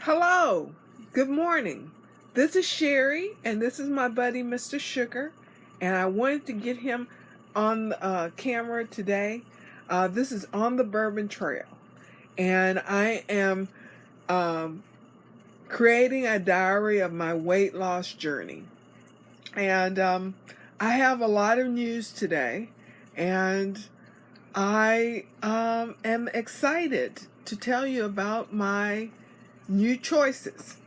Hello, good morning. This is Sherri, and this is my buddy, Mr. Sugar, and I wanted to get him on camera today. This is on the Bourbon Trail, and I am um, creating a diary of my weight loss journey. And I have a lot of news today, and I am excited to tell you about my new choices.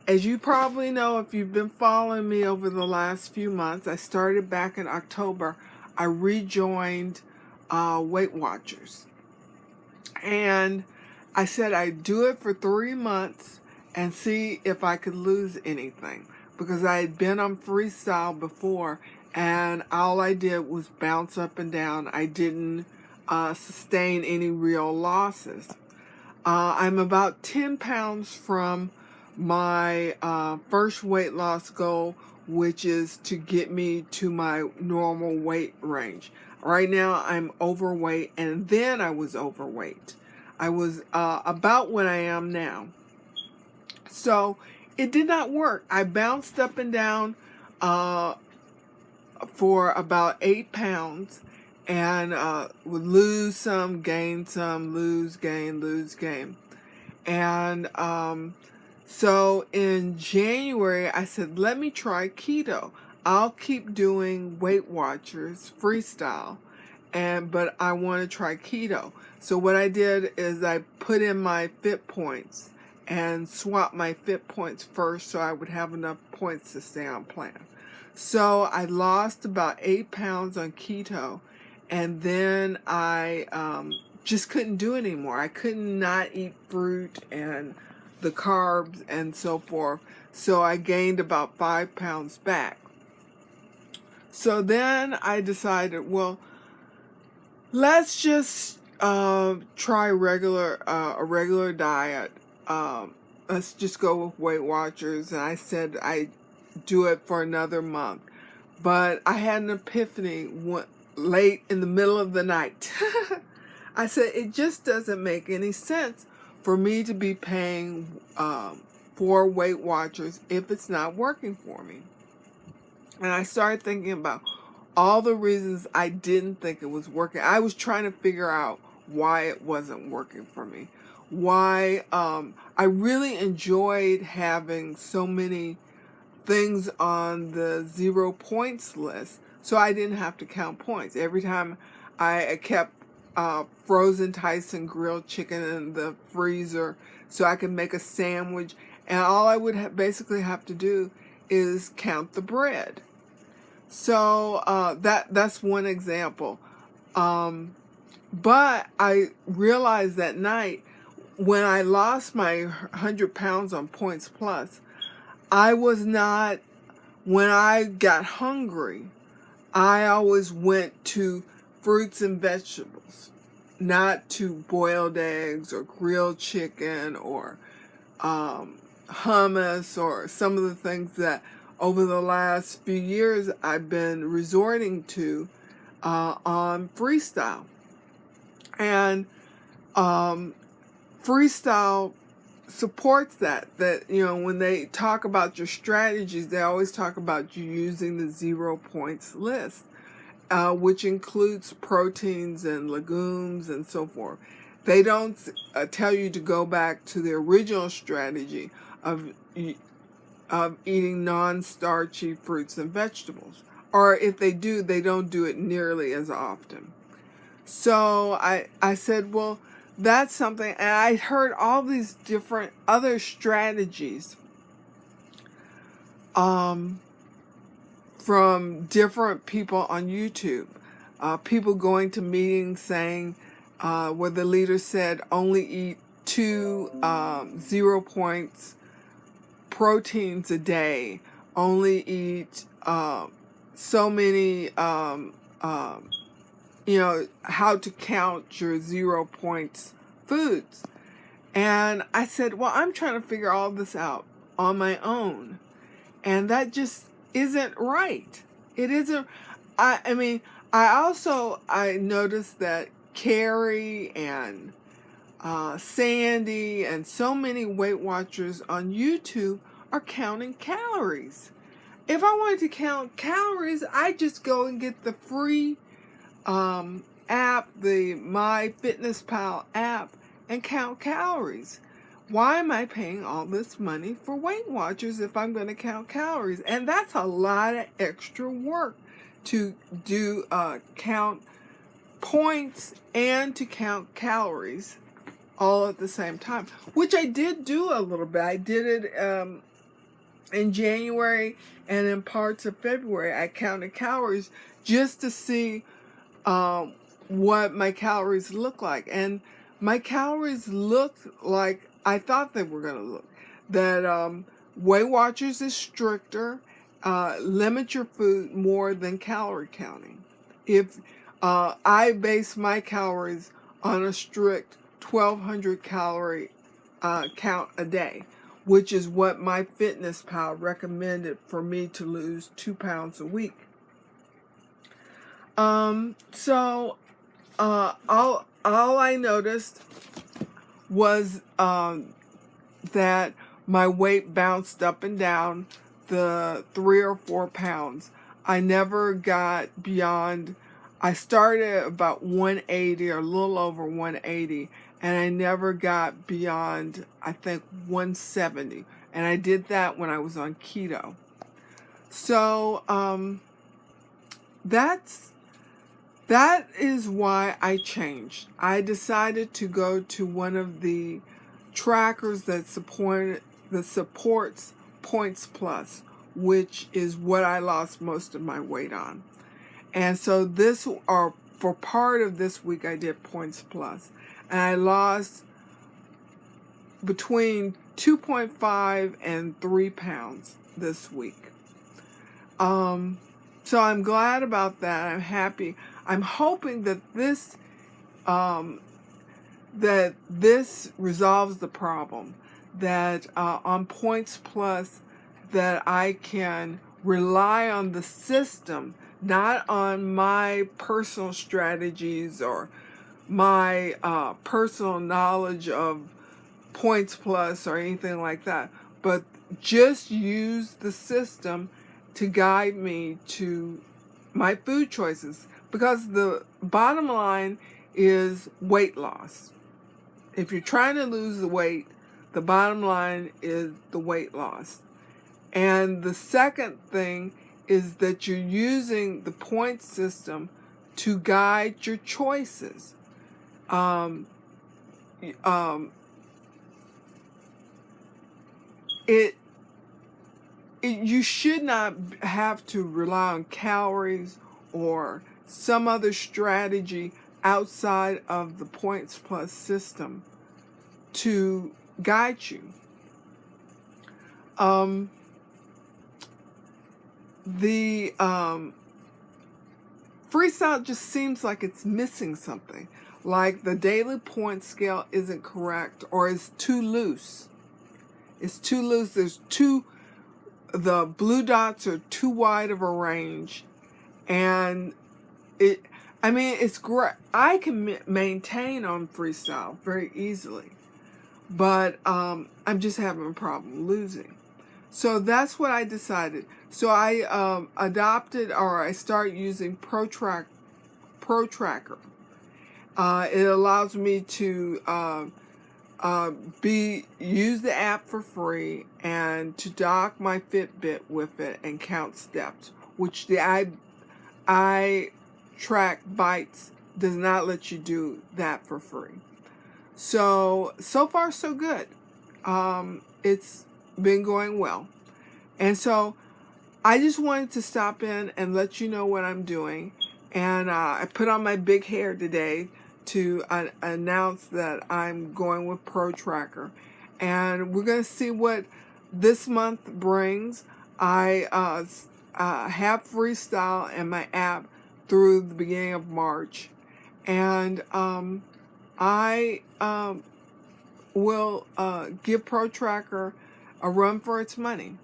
As you probably know, if you've been following me over the last few months, I started back in October. I rejoined Weight Watchers. And I said I'd do it for 3 months and see if I could lose anything. Because I had been on freestyle before, and all I did was bounce up and down. I didn't sustain any real losses. I'm about 10 pounds from my first weight loss goal, which is to get me to my normal weight range. Right now I'm overweight, and then I was overweight. I was about what I am now. So it did not work. I bounced up and down for about 8 pounds, and would lose some, gain some, lose, gain. And so in January, I said, let me try keto. I'll keep doing Weight Watchers freestyle, but I want to try keto. So what I did is I put in my fit points and swapped my fit points first so I would have enough points to stay on plan. So I lost about 8 pounds on keto, and then I just couldn't do it anymore. I could not eat fruit and the carbs and so forth. So I gained about 5 pounds back. So then I decided, well, let's just try a regular diet. Let's just go with Weight Watchers. And I said I do it for another month. But I had an epiphany late in the middle of the night. I said, it just doesn't make any sense for me to be paying for Weight Watchers if it's not working for me. And I started thinking about all the reasons I didn't think it was working. I was trying to figure out why it wasn't working for me. Why I really enjoyed having so many things on the 0 points list, so I didn't have to count points. Every time I kept frozen Tyson grilled chicken in the freezer so I could make a sandwich, and all I would basically have to do is count the bread. So that's one example. But I realized that night when I lost my 100 pounds on Points Plus, I was not, when I got hungry, I always went to fruits and vegetables, not to boiled eggs or grilled chicken or hummus or some of the things that over the last few years I've been resorting to on freestyle. And freestyle supports that, you know, when they talk about your strategies, they always talk about you using the 0 points list, which includes proteins and legumes and so forth. They don't tell you to go back to the original strategy of eating non-starchy fruits and vegetables. Or if they do, they don't do it nearly as often. So I said, well, that's something. And I heard all these different other strategies from different people on YouTube. People going to meetings saying, where the leader said, only eat 2 0 points proteins a day, only eat so many, you know, how to count your 0 points foods. And I said, well, I'm trying to figure all this out on my own. And that just isn't right. It isn't. I mean, I noticed that Carrie and Sandy, and so many Weight Watchers on YouTube are counting calories. If I wanted to count calories, I just go and get the free app, the MyFitnessPal app, and count calories. Why am I paying all this money for Weight Watchers if I'm going to count calories? And that's a lot of extra work to do count points and to count calories all at the same time, which I did do a little bit. I did it in January and in parts of February. I counted calories just to see what my calories look like. And my calories looked like I thought they were going to look. That Weight Watchers is stricter. Limit your food more than calorie counting. If I base my calories on a strict 1,200 calorie count a day, which is what MyFitnessPal recommended for me to lose 2 pounds a week. So all I noticed was that my weight bounced up and down the 3 or 4 pounds. I never got beyond, I started about 180 or a little over 180, and I never got beyond, I think, 170. And I did that when I was on keto. So that is why I changed. I decided to go to one of the trackers that supports Points Plus, which is what I lost most of my weight on. And so for part of this week, I did Points Plus, and I lost between 2.5 and 3 pounds this week. So I'm glad about that. I'm happy. I'm hoping that this resolves the problem. That on Points Plus, that I can rely on the system, not on my personal strategies or my personal knowledge of Points Plus or anything like that, but just use the system to guide me to my food choices. Because the bottom line is weight loss. If you're trying to lose the weight, the bottom line is the weight loss. And the second thing is that you're using the point system to guide your choices. You should not have to rely on calories or some other strategy outside of the Points Plus system to guide you. The freestyle just seems like it's missing something, like the daily point scale isn't correct or is too loose. It's too loose. The blue dots are too wide of a range, and it's great. I can maintain on freestyle very easily, but I'm just having a problem losing. So that's what I decided. So I I started using Protracker. It allows me to use the app for free and to dock my Fitbit with it and count steps, which the I Track Bites does not let you do that for free. So far so good. It's been going well. And so I just wanted to stop in and let you know what I'm doing. And I put on my big hair today to announce that I'm going with Protracker. And we're going to see what this month brings. I have freestyle in my app through the beginning of March. And I will give Protracker a run for its money.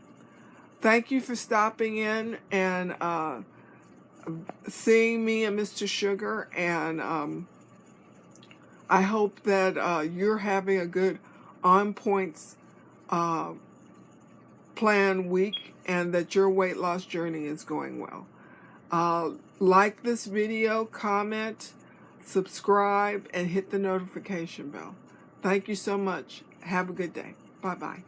Thank you for stopping in and seeing me and Mr. Sugar. And I hope that you're having a good on points plan week and that your weight loss journey is going well. Like this video, comment, subscribe, and hit the notification bell. Thank you so much. Have a good day. Bye-bye.